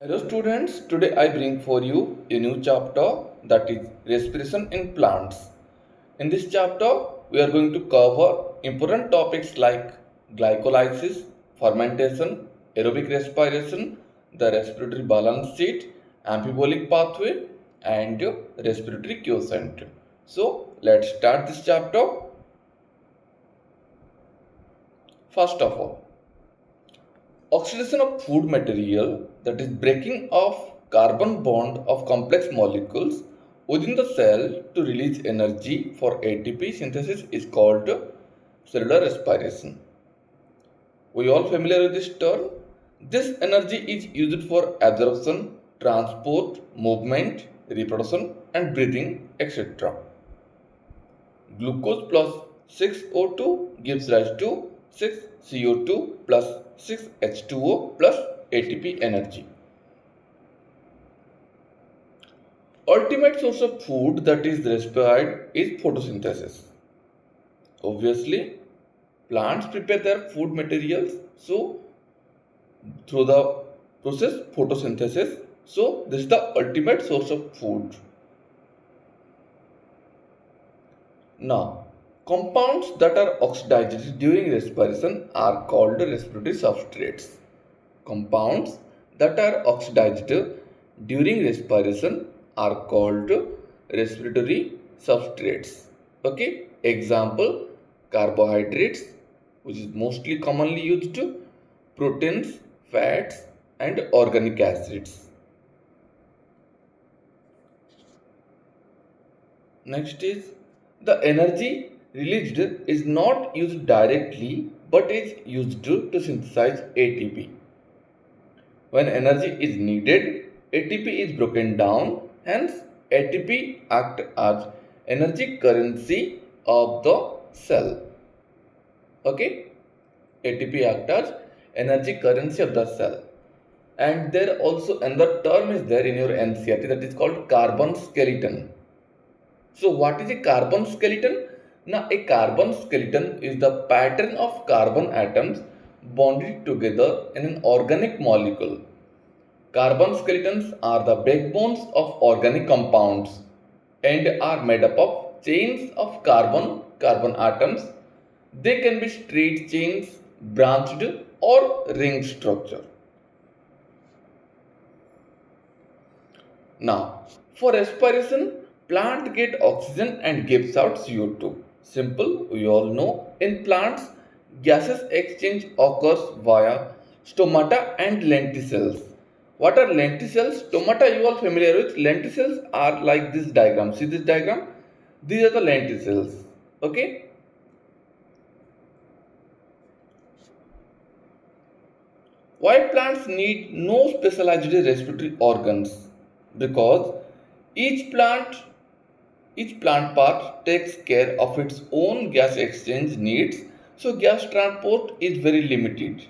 Hello students, today I bring for you a new chapter that is respiration in plants. In this chapter, we are going to cover important topics like glycolysis, fermentation, aerobic respiration, the respiratory balance sheet, amphibolic pathway, and respiratory quiescent. So, let's start this chapter. First of all, oxidation of food material, that is breaking of carbon bond of complex molecules within the cell to release energy for ATP synthesis, is called cellular respiration. We all familiar with this term? This energy is used for absorption, transport, movement, reproduction and breathing, etc. Glucose plus 6O2 gives rise to 6CO2 plus 6H2O plus ATP energy. Ultimate source of food that is respired is photosynthesis. Obviously, plants prepare their food materials so through the process photosynthesis. So this is the ultimate source of food. Now, compounds that are oxidized during respiration are called respiratory substrates. Compounds that are oxidized during respiration are called respiratory substrates. Okay, example carbohydrates, which is mostly commonly used, proteins, fats, and organic acids. Next is the energy released is not used directly but is used to synthesize ATP. When energy is needed, ATP is broken down, hence ATP acts as energy currency of the cell. Okay? ATP acts as energy currency of the cell. And there also another term is there in your NCERT, that is called carbon skeleton. So what is a carbon skeleton? Now a carbon skeleton is the pattern of carbon atoms bonded together in an organic molecule. Carbon skeletons are the backbones of organic compounds and are made up of chains of carbon atoms. They can be straight chains, branched or ring structure. Now, for respiration, plant get oxygen and gives out CO2. Simple, we all know. In plants, gases exchange occurs via stomata and lenticels. What are lenticels? Stomata you all familiar with. Lenticels are like this diagram. See this diagram? These are the lenticels. Okay. Why plants need no specialized respiratory organs? Because each plant each plant part takes care of its own gas exchange needs, so gas transport is very limited.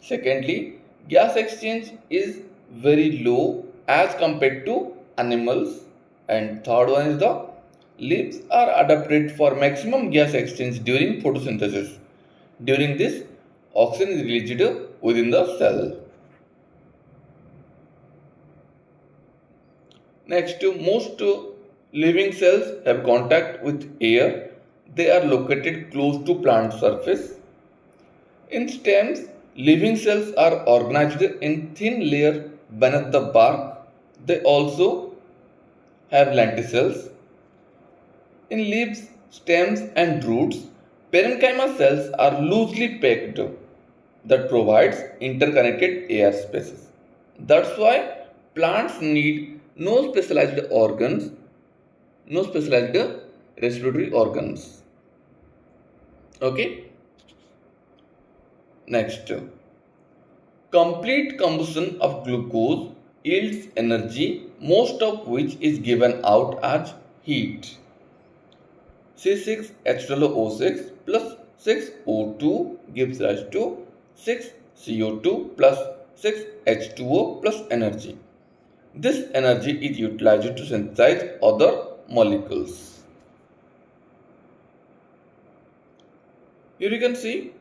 Secondly, gas exchange is very low as compared to animals. And third one is the leaves are adapted for maximum gas exchange during photosynthesis. During this, oxygen is released within the cell. Next, most living cells have contact with air. They are located close to plant surface. In stems, living cells are organized in thin layer beneath the bark. They also have lenticels. In leaves, stems and roots, parenchyma cells are loosely packed that provides interconnected air spaces. That's why plants need no specialized respiratory organs. Okay. Next, complete combustion of glucose yields energy, most of which is given out as heat. C6H12O6 plus 6O2 gives rise to 6CO2 plus 6H2O plus energy. This energy is utilized to synthesize other molecules. Here you can see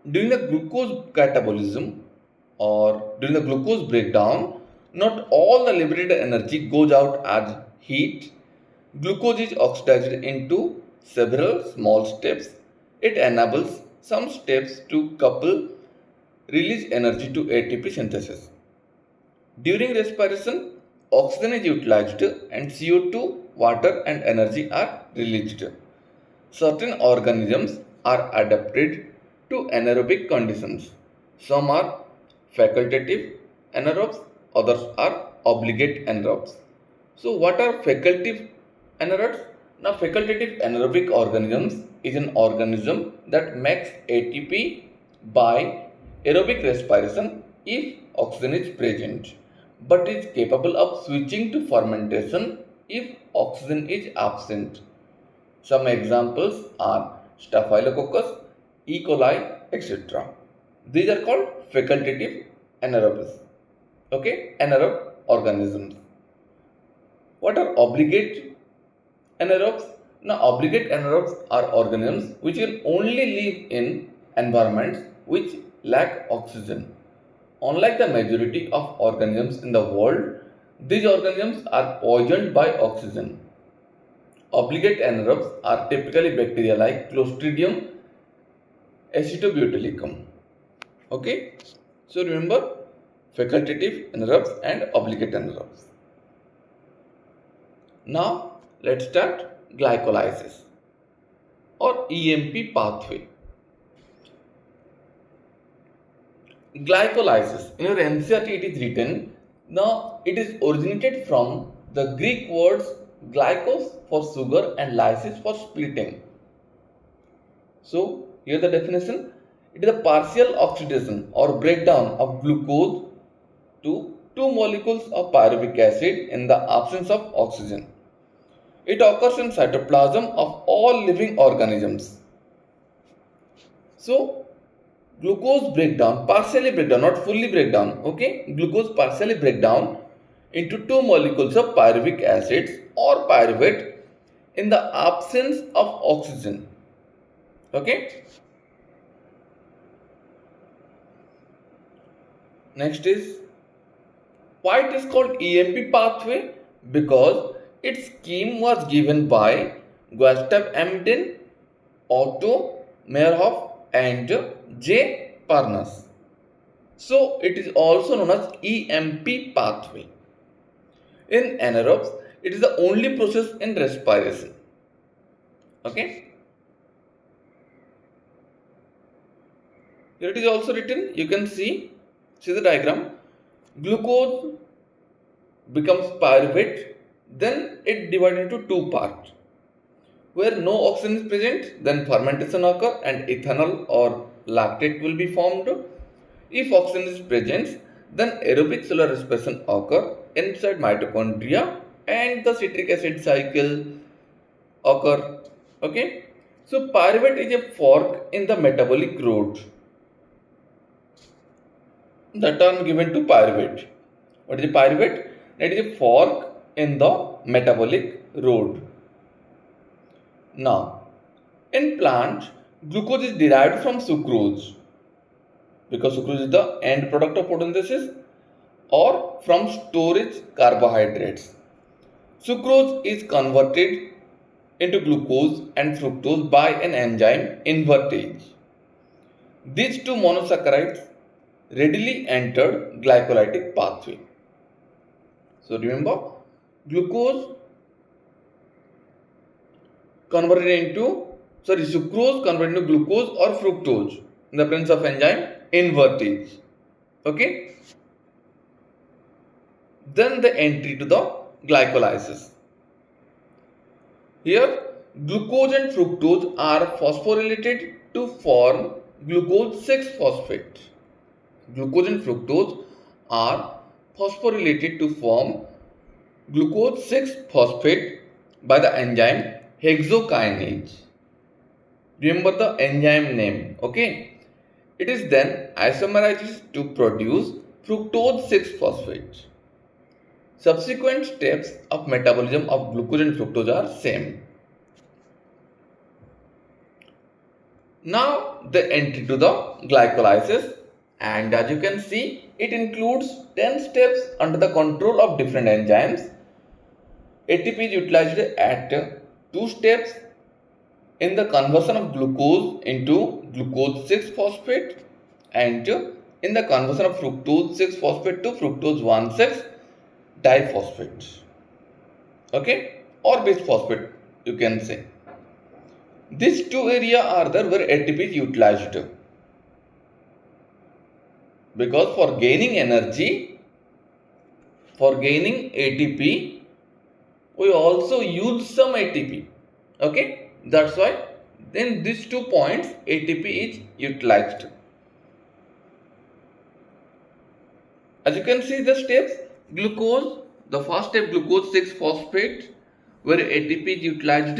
during the glucose catabolism, or during the glucose breakdown, not all the liberated energy goes out as heat. Glucose is oxidized into several small steps. It enables some steps to couple release energy to ATP synthesis. During respiration, oxygen is utilized and CO2, water, and energy are released. Certain organisms are adapted to anaerobic conditions. Some are facultative anaerobes, others are obligate anaerobes. So, what are facultative anaerobes? Now, facultative anaerobic organisms is an organism that makes ATP by aerobic respiration if oxygen is present, but is capable of switching to fermentation if oxygen is absent. Some examples are Staphylococcus, E. coli, etc. These are called facultative anaerobes. Okay, anaerobe organisms. What are obligate anaerobes? Now, obligate anaerobes are organisms which can only live in environments which lack oxygen. Unlike the majority of organisms in the world, these organisms are poisoned by oxygen. Obligate anaerobes are typically bacteria like Clostridium acetobutylicum. Okay, so remember facultative anaerobes and obligate anaerobes. Now let's start glycolysis or EMP pathway. Glycolysis, in your NCERT it is written. Now it is originated from the Greek words glykos for sugar and lysis for splitting. So here the definition: it is a partial oxidation or breakdown of glucose to two molecules of pyruvic acid in the absence of oxygen. It occurs in cytoplasm of all living organisms. So glucose breakdown, partially breakdown, not fully breakdown. Okay, glucose partially breakdown into two molecules of pyruvic acids or pyruvate in the absence of oxygen. Okay. Next is why it is called EMP pathway, because its scheme was given by Gustav Emden, Otto Meyerhoff and J. Parnas. So it is also known as EMP pathway. In anaerobes, it is the only process in respiration. Okay. Here it is also written, you can see the diagram. Glucose becomes pyruvate, then it divided into two parts. Where no oxygen is present, then fermentation occurs and ethanol or lactate will be formed. If oxygen is present, then aerobic cellular respiration occurs inside mitochondria and the citric acid cycle occur. Okay, so pyruvate is a fork in the metabolic road. The term given to pyruvate. What is a pyruvate? It is a fork in the metabolic road. Now, in plants, glucose is derived from sucrose, because sucrose is the end product of photosynthesis, or from storage carbohydrates. Sucrose is converted into glucose and fructose by an enzyme invertase. These two monosaccharides readily entered glycolytic pathway. So remember, sucrose converted into glucose or fructose in the presence of enzyme invertase. Okay. Then the entry to the glycolysis. Here glucose and fructose are phosphorylated to form glucose 6-phosphate. Glucose and fructose are phosphorylated to form glucose 6-phosphate by the enzyme hexokinase. Remember the enzyme name. Okay. It is then isomerized to produce fructose 6-phosphate. Subsequent steps of metabolism of glucose and fructose are same. Now the entry to the glycolysis. And as you can see, it includes 10 steps under the control of different enzymes. ATP is utilized at 2 steps in the conversion of glucose into glucose 6-phosphate and in the conversion of fructose 6-phosphate to fructose 1,6 diphosphate. Okay, or bisphosphate you can say. These two areas are there where ATP is utilized, because for gaining energy, for gaining ATP, we also use some ATP. Okay, that's why in these 2 points ATP is utilized. As you can see the steps, glucose, the first step glucose 6-phosphate where ATP is utilized.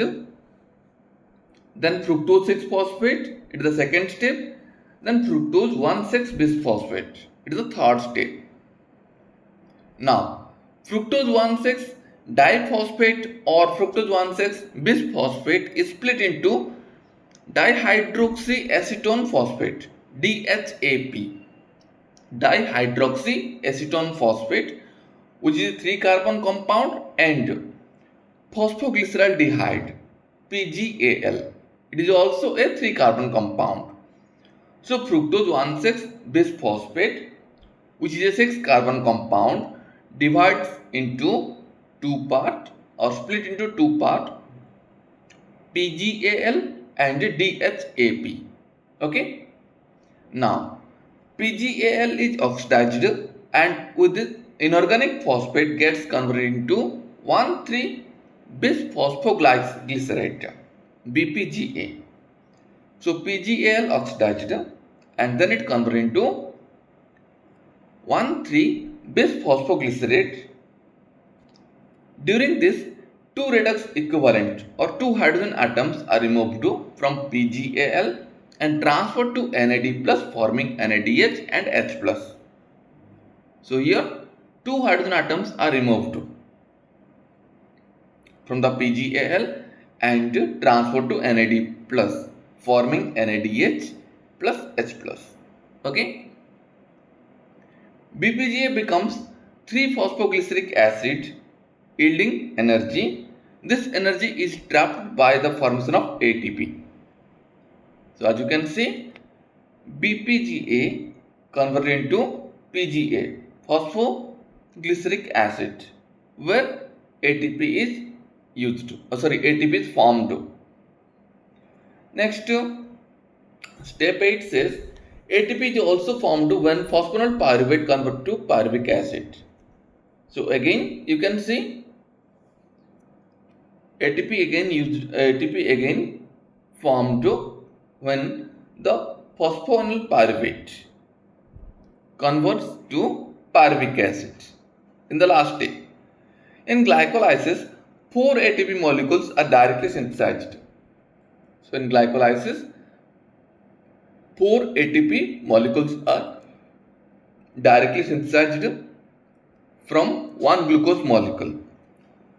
Then fructose 6-phosphate, it is the second step. Then fructose 1,6 bisphosphate, it is the third step. Now, fructose 1,6 diphosphate or fructose 1,6 bisphosphate is split into dihydroxyacetone phosphate, DHAP. Dihydroxyacetone phosphate, which is a 3-carbon compound, and phosphoglyceraldehyde, PGAL. It is also a 3-carbon compound. So fructose 1,6 bisphosphate, which is a 6-carbon compound, divides into 2 parts or split into 2 parts, PGAL and DHAP. Okay. Now PGAL is oxidized and with this inorganic phosphate gets converted into 1,3-bisphosphoglycerate, BPGA. So PGAL oxidized and then it converted into 1,3-bisphosphoglycerate. During this, 2 redox equivalent or 2 hydrogen atoms are removed from PGAL and transferred to NAD plus, forming NADH and H plus. So here 2 hydrogen atoms are removed from the PGAL and transferred to NAD plus, forming NADH plus H plus. Okay. BPGA becomes 3-phosphoglyceric acid, yielding energy. This energy is trapped by the formation of ATP. So as you can see, BPGA converted into PGA, phosphoglyceric acid, where ATP is used. ATP is formed. Next, step 8 says ATP is also formed when phosphoryl pyruvate converts to pyruvic acid. So again, you can see ATP again formed when the phosphoryl pyruvate converts to pyruvic acid in the last step. In glycolysis, 4 ATP molecules are directly synthesized. So in glycolysis, 4 ATP molecules are directly synthesized from one glucose molecule.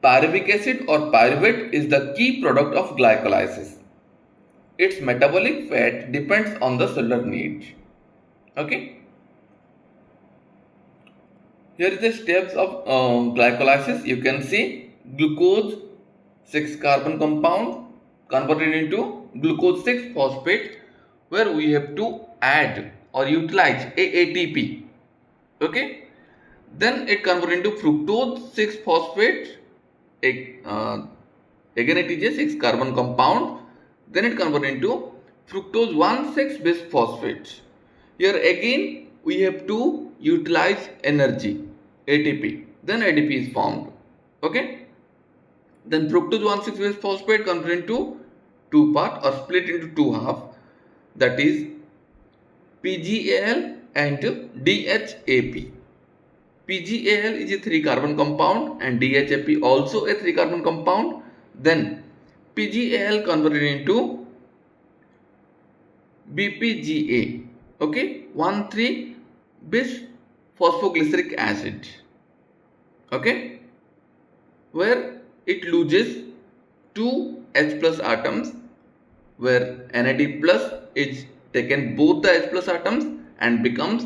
Pyruvic acid or pyruvate is the key product of glycolysis. Its metabolic fat depends on the cellular need. Okay. Here is the steps of glycolysis. You can see glucose 6-carbon compound converted into glucose 6-phosphate, where we have to add or utilize ATP. Okay. Then it converted into fructose 6-phosphate. Again it is a 6-carbon compound. Then it converted into fructose 1,6 bisphosphate. Here again we have to utilize energy, ATP. Then ADP is formed. Okay. Then fructose 1,6 bisphosphate converted into 2 parts or split into 2 halves. That is PGAL and DHAP. PGAL is a 3-carbon compound and DHAP also a 3-carbon compound. Then PGAL converted into BPGA. Okay, 1,3-bisphosphoglyceric acid. Okay, where it loses 2 H plus atoms, where NAD plus is taken both the H plus atoms and becomes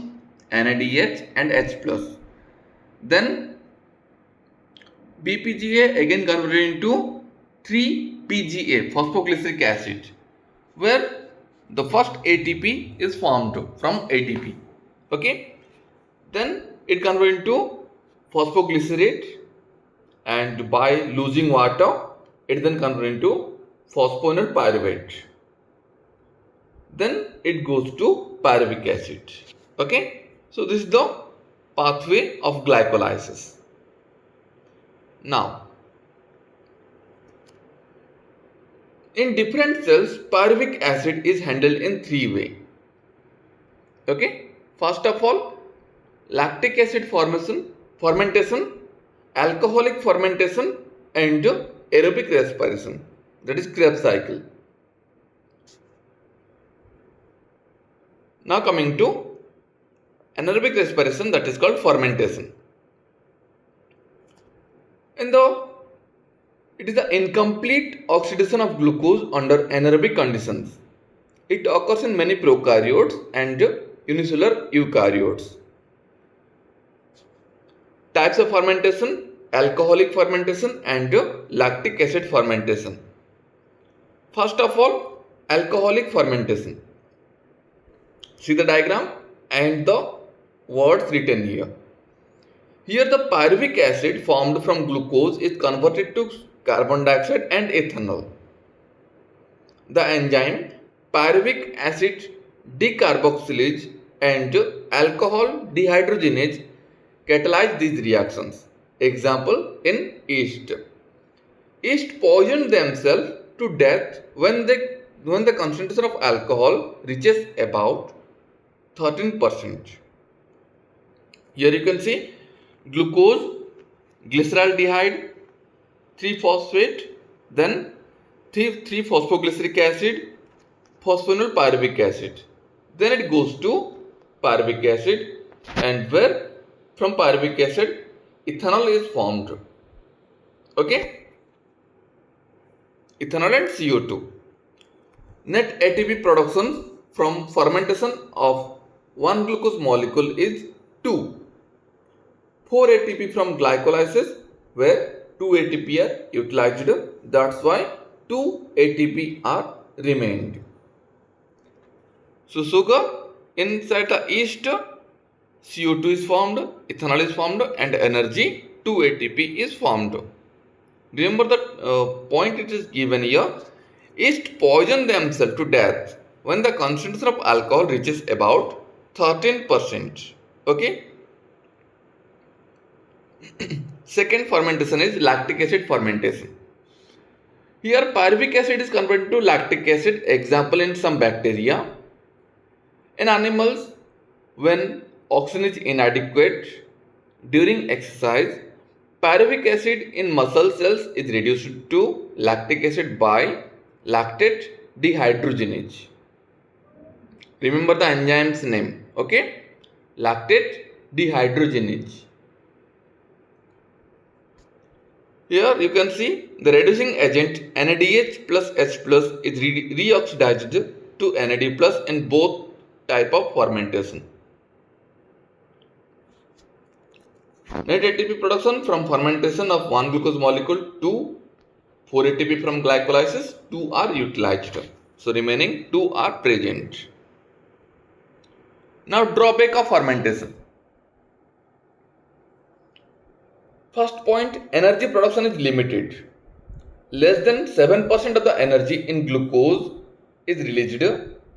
NADH and H plus. Then BPGA again converted into 3-PGA, phosphoglyceric acid, where the first ATP is formed from ATP. Okay, then it converted into phosphoglycerate, and by losing water it then converted into phosphoenol pyruvate. Then it goes to pyruvic acid. Okay, so this is the pathway of glycolysis. Now, in different cells, pyruvic acid is handled in three ways. Okay, first of all, lactic acid fermentation, alcoholic fermentation, and aerobic respiration, that is Krebs cycle. Now coming to anaerobic respiration, that is called fermentation. It is the incomplete oxidation of glucose under anaerobic conditions. It occurs in many prokaryotes and unicellular eukaryotes. Types of fermentation: alcoholic fermentation and lactic acid fermentation. First of all, alcoholic fermentation. See the diagram and the words written here. Here the pyruvic acid formed from glucose is converted to carbon dioxide and ethanol. The enzyme pyruvic acid decarboxylase and alcohol dehydrogenase catalyze these reactions. Example in yeast. Yeast poison themselves to death when the concentration of alcohol reaches about 13%. Here you can see glucose, glyceraldehyde, 3-phosphate, then 3-phosphoglyceric acid, phosphoenol pyruvic acid. Then it goes to pyruvic acid, and where from pyruvic acid ethanol is formed. Okay, ethanol and CO2. Net ATP production from fermentation of one glucose molecule is 2. 4 ATP from glycolysis, where 2 ATP are utilized. That's why 2 ATP are remained. So sugar inside the yeast, CO2 is formed, ethanol is formed, and energy 2 ATP is formed. Remember the point it is given here. Yeast poison themselves to death when the concentration of alcohol reaches about 13%. Okay. Second fermentation is lactic acid fermentation. Here pyruvic acid is converted to lactic acid. Example in some bacteria. In animals, when oxygen is inadequate during exercise, pyruvic acid in muscle cells is reduced to lactic acid by lactate dehydrogenase. Remember the enzyme's name. Okay, lactate dehydrogenase. Here you can see the reducing agent NADH plus H plus is reoxidized to NAD plus in both type of fermentation. Net ATP production from fermentation of one glucose molecule to 4 ATP from glycolysis, 2 are utilized. So remaining 2 are present. Now drawback of fermentation. First point, energy production is limited. Less than 7% of the energy in glucose is released,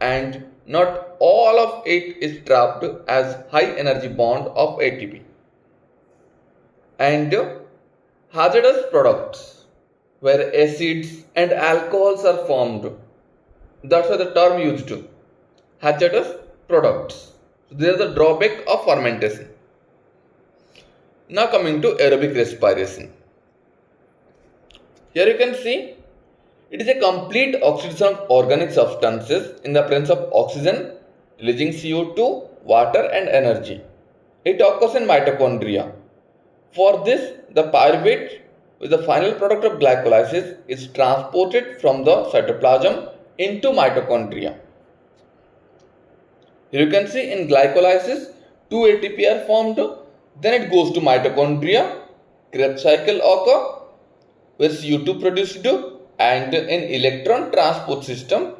and not all of it is trapped as high energy bond of ATP. And hazardous products where acids and alcohols are formed. That's why the term used, hazardous products. So there is the drawback of fermentation. Now coming to aerobic respiration. Here you can see it is a complete oxidation of organic substances in the presence of oxygen, releasing CO2, water and energy. It occurs in mitochondria. For this, the pyruvate, which is the final product of glycolysis, is transported from the cytoplasm into mitochondria. You can see in glycolysis 2 ATP are formed, then it goes to mitochondria, Krebs cycle occur where CO2 produced, and in electron transport system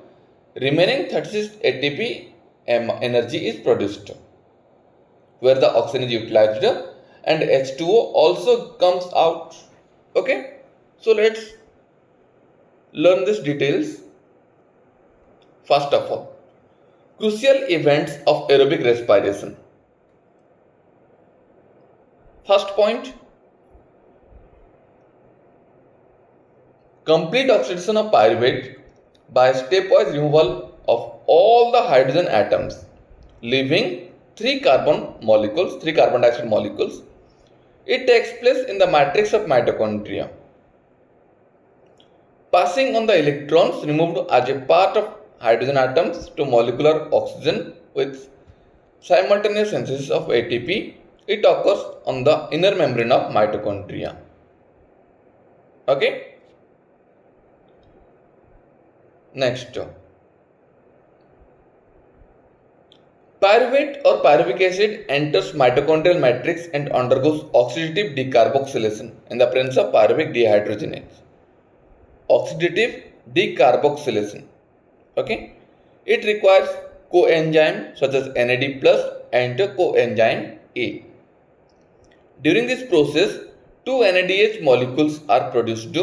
remaining 36 ATP energy is produced where the oxygen is utilized and H2O also comes out. Okay, so let's learn these details. First of all, crucial events of aerobic respiration. First point, complete oxidation of pyruvate by stepwise removal of all the hydrogen atoms, leaving 3 carbon dioxide molecules. It takes place in the matrix of mitochondria. Passing on the electrons removed as a part of hydrogen atoms to molecular oxygen with simultaneous synthesis of ATP, it occurs on the inner membrane of mitochondria. Okay. Next, pyruvate or pyruvic acid enters mitochondrial matrix and undergoes oxidative decarboxylation in the presence of pyruvic dehydrogenase. Oxidative decarboxylation. Okay, it requires coenzyme such as NAD plus and coenzyme A. During this process, 2 NADH molecules are produced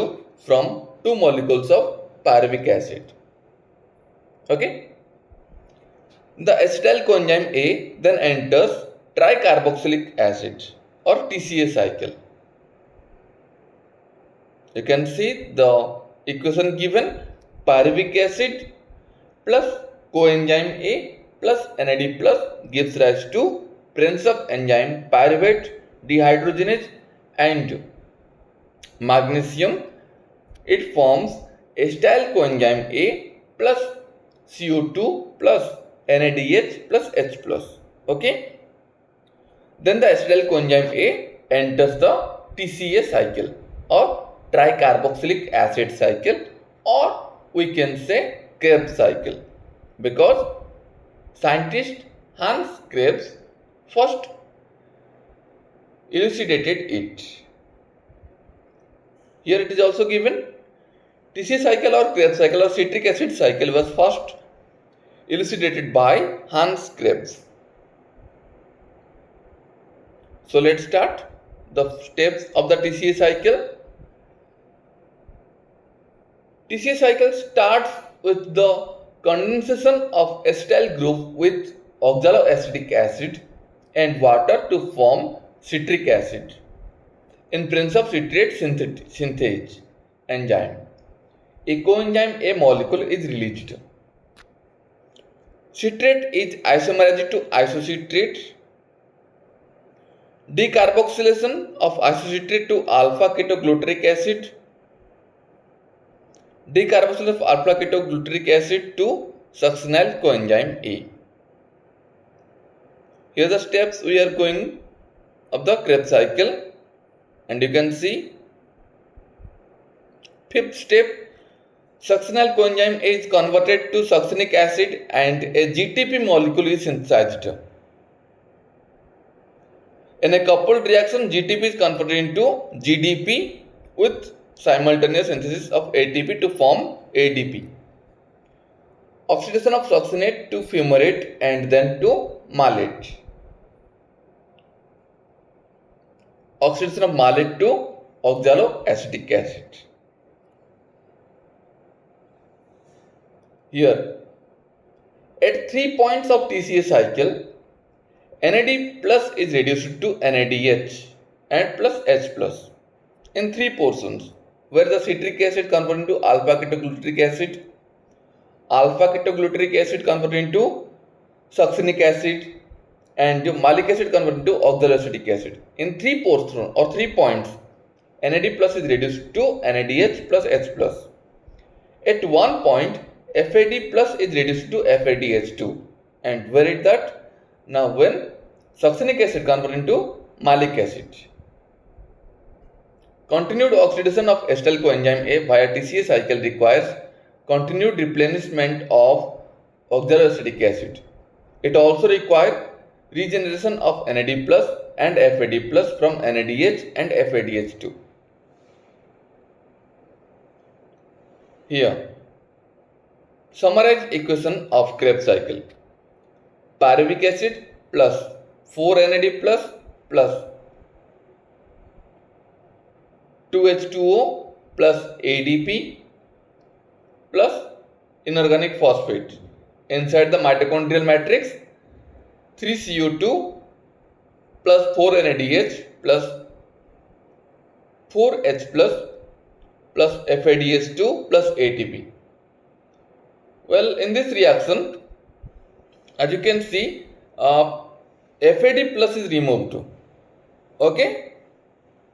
from 2 molecules of pyruvic acid. Okay. The acetyl coenzyme A then enters tricarboxylic acid or TCA cycle. You can see the equation given: pyruvic acid plus coenzyme A plus NAD plus gives rise to presence of enzyme pyruvate dehydrogenase and magnesium. It forms acetyl coenzyme A plus CO2 plus NADH plus H plus. Okay. Then the acetyl coenzyme A enters the TCA cycle or tricarboxylic acid cycle, or we can say Krebs cycle, because scientist Hans Krebs first elucidated it. Here it is also given. TCA cycle or Krebs cycle or citric acid cycle was first elucidated by Hans Krebs. So let's start the steps of the TCA cycle. TCA cycle starts with the condensation of acetyl group with oxaloacetic acid and water to form citric acid in presence of citrate synthase enzyme. A coenzyme A molecule is released. Citrate is isomerized to isocitrate. Decarboxylation of isocitrate to alpha ketoglutaric acid. Decarboxylation of alpha ketoglutaric acid to succinyl coenzyme A. Here are the steps we are going of the Krebs cycle, and you can see fifth step, succinyl coenzyme A is converted to succinic acid and a GTP molecule is synthesized. In a coupled reaction, GTP is converted into GDP with simultaneous synthesis of ATP to form ADP. Oxidation of succinate to fumarate and then to malate. Oxidation of malate to oxaloacetic acid. Here, at 3 points of TCA cycle, NAD plus is reduced to NADH and plus H plus in 3 portions, where the citric acid converted into alpha ketoglutaric acid, alpha ketoglutaric acid converted into succinic acid, and malic acid converted into oxaloacetic acid. In 3 portions or 3 points, NAD plus is reduced to NADH plus H plus. At 1 point, FAD plus is reduced to FADH2. And where is that? Now when succinic acid converted into malic acid. Continued oxidation of acetyl coenzyme A via TCA cycle requires continued replenishment of oxaloacetic acid. It also requires regeneration of NAD plus and FAD plus from NADH and FADH2. Here, summarize equation of Krebs cycle. Pyruvic acid plus 4 NAD plus 2H2O plus ADP plus inorganic phosphate. Inside the mitochondrial matrix, 3CO2 plus 4 NADH plus 4H plus FADH2 plus ATP. Well, in this reaction, as you can see, FAD plus is removed. Okay,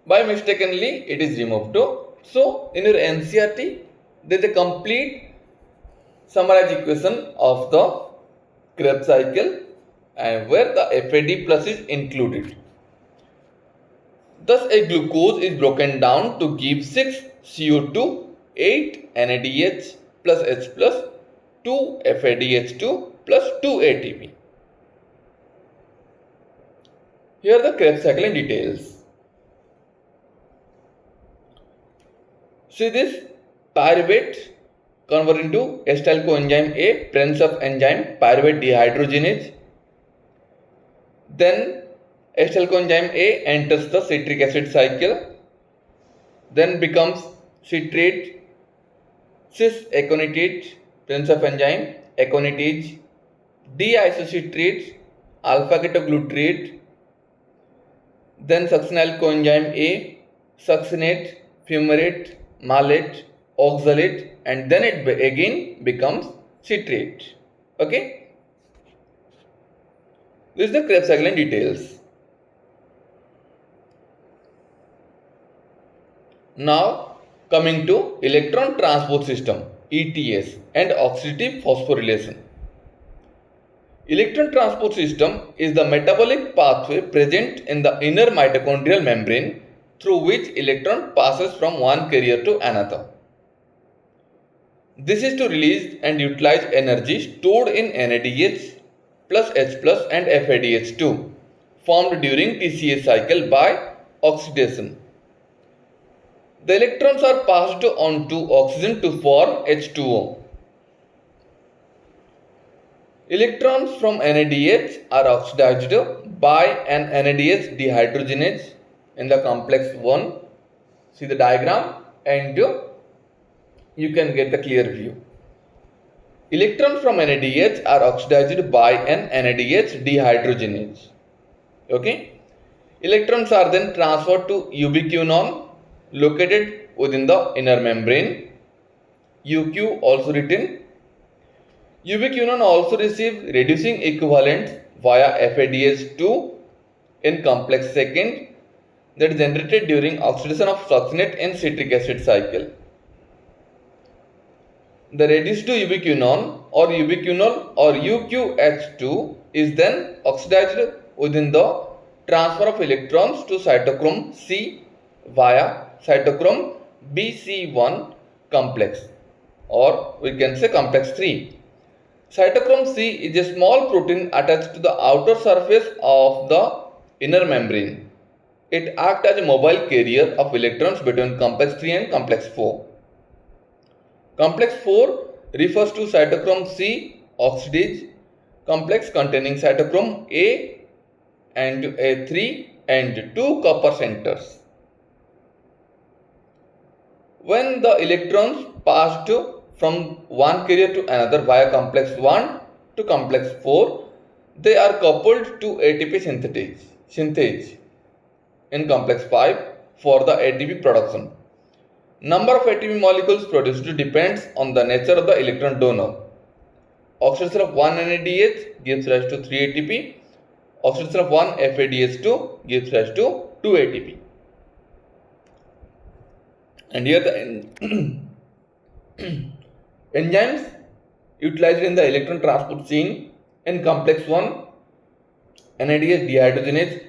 by mistakenly it is removed. So in your NCERT, there is a complete summarized equation of the Krebs cycle and where the FAD plus is included. Thus a glucose is broken down to give 6 CO2, 8 NADH plus H plus 2 FADH2 plus 2 ATP. Here are the Krebs cycle in details. See this pyruvate convert into acetyl coenzyme A, presence of enzyme pyruvate dehydrogenase. Then acetyl coenzyme A enters the citric acid cycle, then becomes citrate, cis-aconitate, presence of enzyme aconitase, diisocitrate, alpha-ketoglutarate, then succinyl coenzyme A, succinate, fumarate, malate, oxalate, and then it again becomes citrate. Okay, this is the Krebs cycle in details. Now coming to electron transport system ETS and oxidative phosphorylation. Electron transport system is the metabolic pathway present in the inner mitochondrial membrane through which electron passes from one carrier to another. This is to release and utilize energy stored in NADH plus H plus and FADH2 formed during TCA cycle by oxidation. The electrons are passed on to oxygen to form H2O. Electrons from NADH are oxidized by an NADH dehydrogenase in the complex 1. See the diagram and you can get the clear view. Electrons from NADH are oxidized by an NADH dehydrogenase. Okay. Electrons are then transferred to ubiquinone located within the inner membrane. UQ also written. Ubiquinone also receive reducing equivalents via FADH2 in complex second that is generated during oxidation of succinate in citric acid cycle. The reduced ubiquinone or ubiquinol or UQH2 is then oxidized within the transfer of electrons to cytochrome C via cytochrome BC1 complex, or we can say complex 3. Cytochrome C is a small protein attached to the outer surface of the inner membrane. It acts as a mobile carrier of electrons between complex 3 and complex 4. Complex 4 refers to cytochrome C oxidase complex containing cytochrome A and A3 and 2 copper centers. When the electrons passed from one carrier to another via complex 1 to complex 4, they are coupled to ATP synthase in complex 5 for the ATP production. Number of ATP molecules produced depends on the nature of the electron donor. Oxidation of 1 NADH gives rise to 3 ATP. Oxidation of 1 FADH2 gives rise to 2 ATP. And here the enzymes utilized in the electron transport chain in complex 1 NADH dehydrogenase,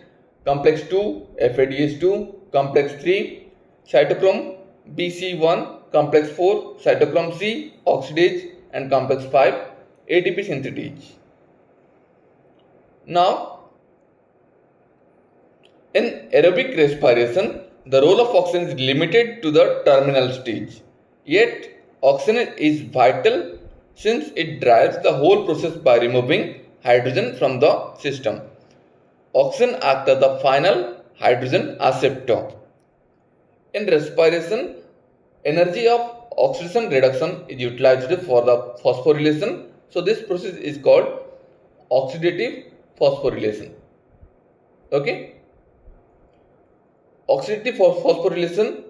complex 2 FADH2, complex 3 cytochrome BC1, complex 4 cytochrome C oxidase, and complex 5 ATP synthetase. Now, in aerobic respiration, the role of oxygen is limited to the terminal stage. Yet, oxygen is vital since it drives the whole process by removing hydrogen from the system. Oxygen acts as the final hydrogen acceptor. In respiration, energy of oxidation reduction is utilized for the phosphorylation. So, this process is called oxidative phosphorylation. Okay. Oxidative phosphorylation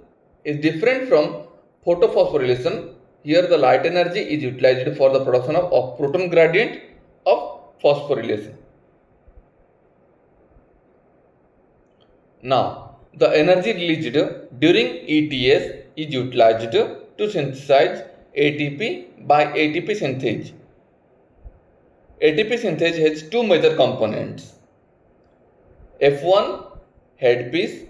is different from photophosphorylation. Here the light energy is utilized for the production of proton gradient of phosphorylation. Now, the energy released during ETS is utilized to synthesize ATP by ATP synthase. ATP synthase has two major components, F1 headpiece,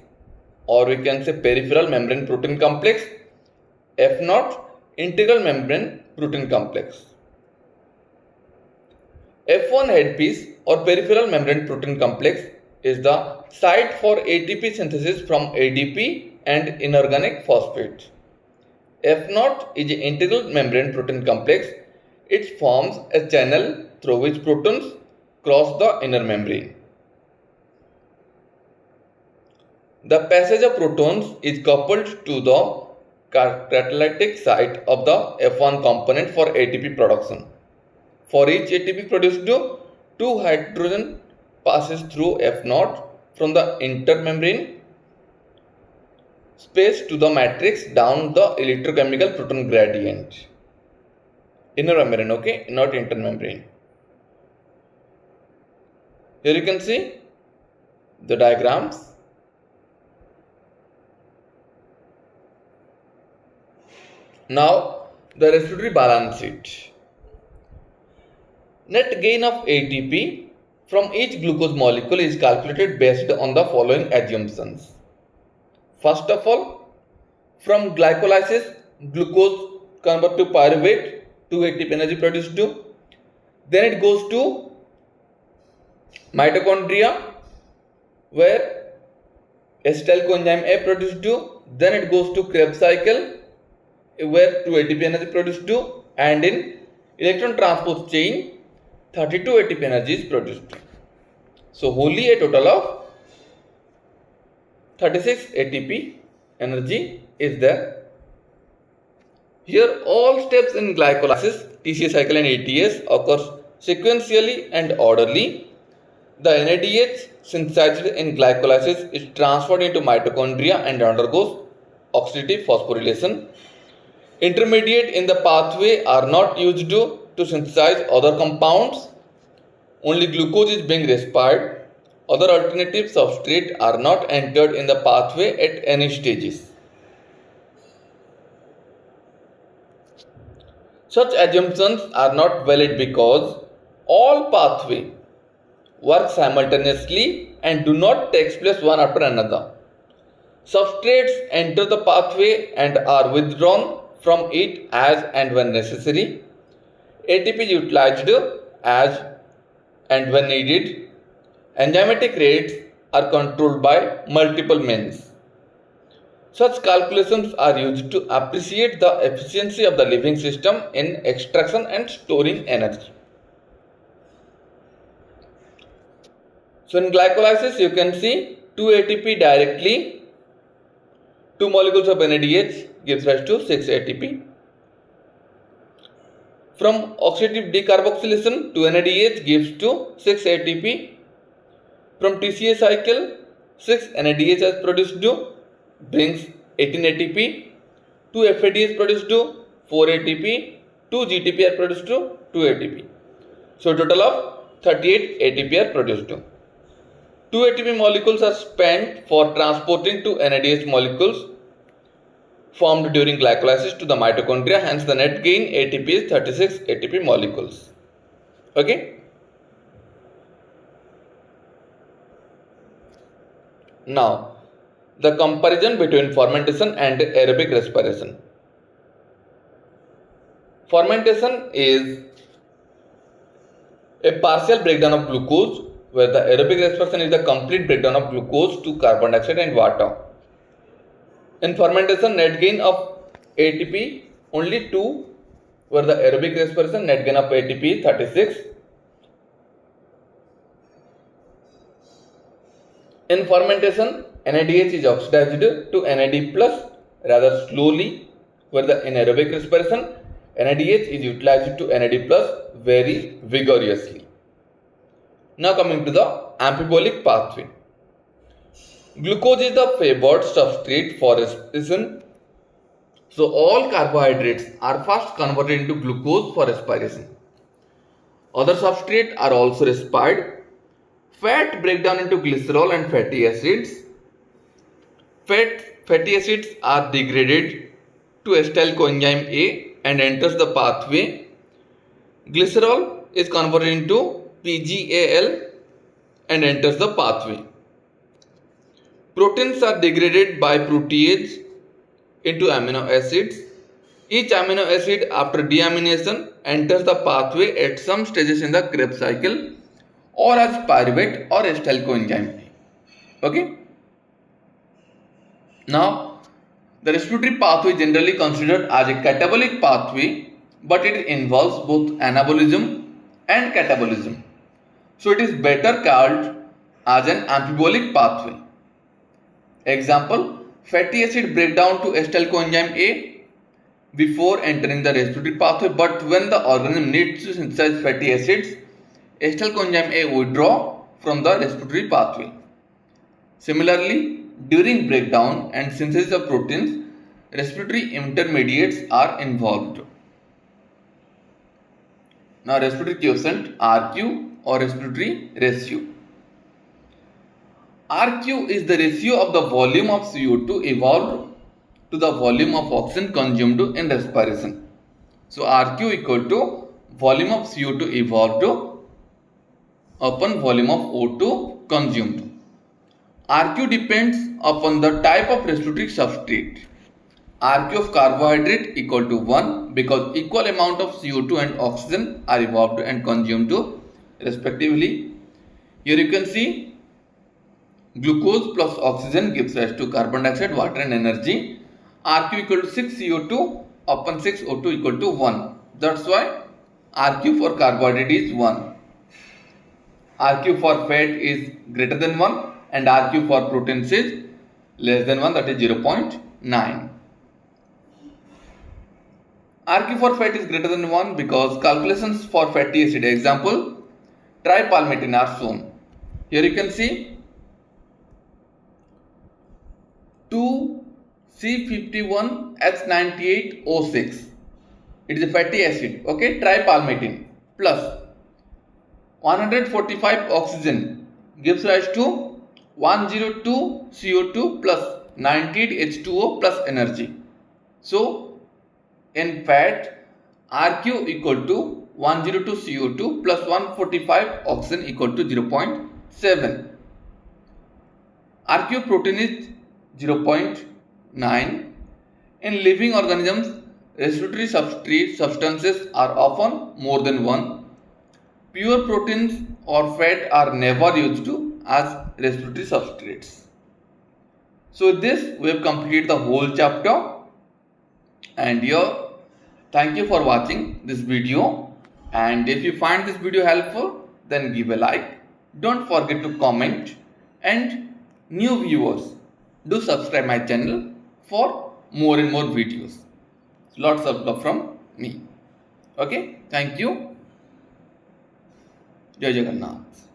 or we can say peripheral membrane protein complex, F0 integral membrane protein complex. F1 headpiece or peripheral membrane protein complex is the site for ATP synthesis from ADP and inorganic phosphates. F0 is an integral membrane protein complex. It forms a channel through which protons cross the inner membrane. The passage of protons is coupled to the catalytic site of the F1 component for ATP production. For each ATP produced, two hydrogen passes through F0 from the intermembrane space to the matrix down the electrochemical proton gradient. Inner membrane, okay, not intermembrane. Here you can see the diagrams. Now, the respiratory balance sheet. Net gain of ATP from each glucose molecule is calculated based on the following assumptions. First of all, from glycolysis, glucose converts to pyruvate, 2 ATP energy produced. Then it goes to mitochondria, where acetyl coenzyme A produced. Then it goes to Krebs cycle, where 2 ATP energy produced, and in electron transport chain 32 ATP energy is produced. So wholly a total of 36 ATP energy is there. Here all steps in glycolysis, TCA cycle and ATS occurs sequentially and orderly. The NADH synthesized in glycolysis is transferred into mitochondria and undergoes oxidative phosphorylation. Intermediate in the pathway are not used to synthesize other compounds. Only glucose is being respired. Other alternative substrates are not entered in the pathway at any stages. Such assumptions are not valid because all pathways work simultaneously and do not take place one after another. Substrates enter the pathway and are withdrawn from it as and when necessary. ATP is utilized as and when needed. Enzymatic rates are controlled by multiple means. Such calculations are used to appreciate the efficiency of the living system in extraction and storing energy. So in glycolysis you can see 2 ATP directly, 2 molecules of NADH gives rise to 6 ATP. From oxidative decarboxylation, 2 NADH gives to 6 ATP. From TCA cycle, 6 NADH is produced, brings 18 ATP. 2 FAD is produced, 4 ATP. 2 GTP are produced, 2 ATP. So total of 38 ATP are produced. 2 ATP molecules are spent for transporting 2 NADH molecules formed during glycolysis to the mitochondria. Hence the net gain ATP is 36 ATP molecules. Okay. Now, the comparison between fermentation and aerobic respiration. Fermentation is a partial breakdown of glucose where the aerobic respiration is the complete breakdown of glucose to carbon dioxide and water. In fermentation, net gain of ATP only 2, where the aerobic respiration net gain of ATP is 36. In fermentation, NADH is oxidized to NAD plus rather slowly, where the anaerobic respiration NADH is utilized to NAD plus very vigorously. Now coming to the amphibolic pathway. Glucose is the favored substrate for respiration. So all carbohydrates are first converted into glucose for respiration. Other substrates are also respired. Fat break down into glycerol and fatty acids. Fatty acids are degraded to acetyl coenzyme A and enters the pathway. Glycerol is converted into PGAL and enters the pathway. Proteins are degraded by protease into amino acids. Each amino acid after deamination enters the pathway at some stages in the Krebs cycle or as pyruvate or acetyl coenzyme A. Okay. Now, the respiratory pathway is generally considered as a catabolic pathway, but it involves both anabolism and catabolism. So it is better called as an amphibolic pathway. Example, fatty acid break down to acetyl coenzyme A before entering the respiratory pathway, but when the organism needs to synthesize fatty acids, acetyl coenzyme A withdraw from the respiratory pathway. Similarly, during breakdown and synthesis of proteins, respiratory intermediates are involved. Now, respiratory quotient RQ or respiratory ratio. RQ is the ratio of the volume of CO2 evolved to the volume of oxygen consumed in respiration. So, RQ equal to volume of CO2 evolved upon volume of O2 consumed. RQ depends upon the type of respiratory substrate. RQ of carbohydrate equal to 1 because equal amount of CO2 and oxygen are evolved and consumed respectively. Here you can see glucose plus oxygen gives rise to carbon dioxide, water and energy. RQ equal to 6 CO2 upon 6 O2 equal to 1. That's why RQ for carbohydrate is 1. RQ for fat is greater than 1 and RQ for proteins is less than 1, that is 0.9. RQ for fat is greater than 1 because calculations for fatty acid, example, tripalmitin are shown. Here you can see 2C51H98O6. It is a fatty acid, okay, tripalmitin plus 145 oxygen gives rise to 102 CO2 plus 98 H2O plus energy. So, in fat, RQ equal to 102 CO2 plus 145 oxygen equal to 0.7. RQ protein is 0.9. In living organisms, respiratory substances are often more than 1. Pure proteins or fat are never used as respiratory substrates. So with this, we have completed the whole chapter. And here, thank you for watching this video. And if you find this video helpful, then give a like. Don't forget to comment. And new viewers, do subscribe my channel for more and more videos. Lots of love from me. Okay, thank you. Jai Jagannath.